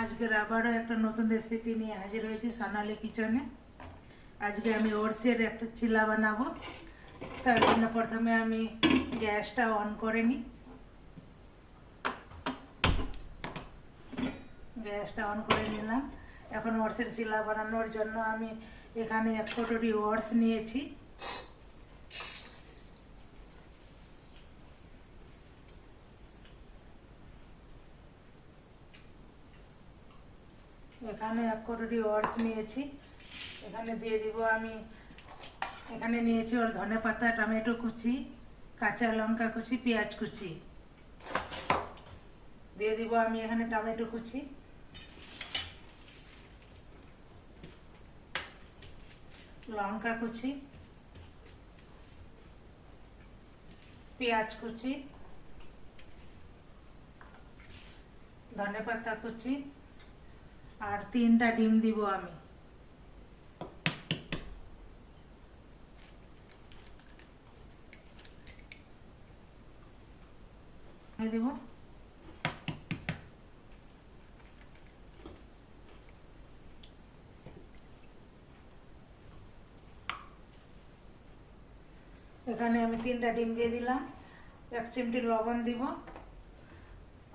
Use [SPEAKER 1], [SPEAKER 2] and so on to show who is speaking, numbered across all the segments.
[SPEAKER 1] আজকের আবারও একটা নতুন রেসিপি নিয়ে হাজির হয়েছি সোনালি কিচেনে। আজকে আমি ওটসের একটা চিলা বানাবো। তার জন্য প্রথমে আমি গ্যাসটা অন করে নিই। গ্যাসটা অন করে নিলাম। এখন ওটসের চিলা বানানোর জন্য আমি এখানে 1 কটোরি ওটস নিয়েছি। এখানে 1 কটোরি ওটস নিয়েছি। এখানে দিয়ে দিব আমি, এখানে নিয়েছি ওর ধনে পাতা, টমেটো কুচি, কাঁচা লঙ্কা কুচি, পেঁয়াজ কুচি দিয়ে দিব আমি এখানে টমেটো কুচি, লঙ্কা কুচি, পেঁয়াজ কুচি, ধনে পাতা কুচি আর 3টা ডিম দিব আমি। দিব এখানে আমি 3টা ডিম দিয়ে দিলাম। 1 চিমটি লবণ দিব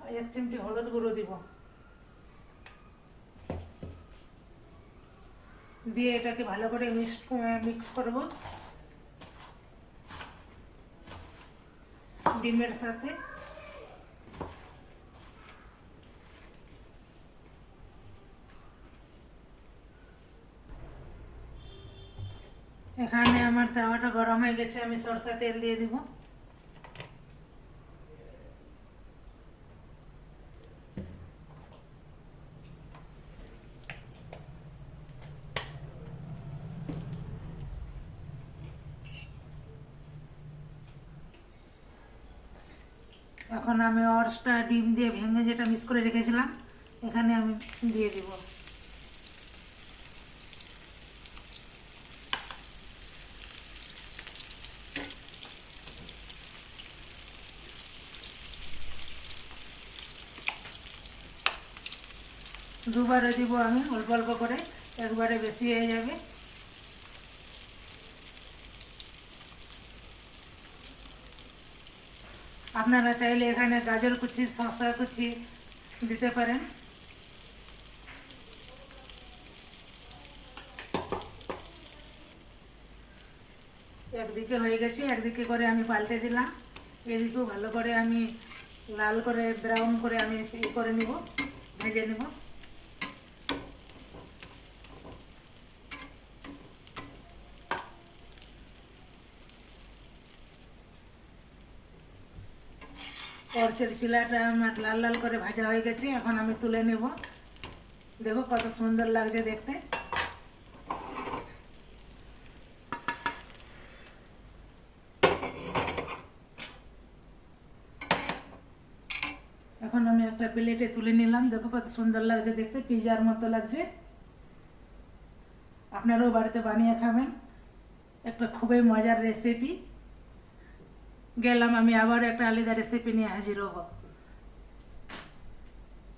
[SPEAKER 1] আর 1 চিমটি হলুদ গুঁড়ো দিব। দিয়ে এটাকে ভালো করে মিক্স করব ডিমের সাথে। এখানে আমার তাওয়াটা গরম হয়ে গেছে, আমি সরষের তেল দিয়ে দিব। এখন আমি ওটসটা ডিম দিয়ে ভেঙে যেটা মিক্স করে রেখেছিলাম এখানে আমি দিয়ে দিব। দুবারে দিব আমি, অল্প অল্প করে, একবারে বেশি হয়ে যাবে। আপনারা চাইলে এখানে গাজর কুচি, শসা কুচি দিতে পারেন। একদিকে হয়ে গেছে, একদিকে করে আমি পাল্টে দিলাম। এদিকেও ভালো করে আমি লাল করে ব্রাউন করে আমি করে নিব, ভেজে নেব। ওটসের চিলাটা আমার লাল লাল করে ভাজা হয়ে গেছে, এখন আমি তুলে নেব। দেখো কত সুন্দর লাগছে দেখতে। এখন আমি একটা প্লেটে তুলে নিলাম। দেখো কত সুন্দর লাগছে দেখতে, পিজার মতো লাগছে। আপনারাও বাড়িতে বানিয়ে খাবেন, একটা খুবই মজার রেসিপি। গেলাম, আমি আবার একটা আলাদা রেসিপি নিয়ে হাজির হব।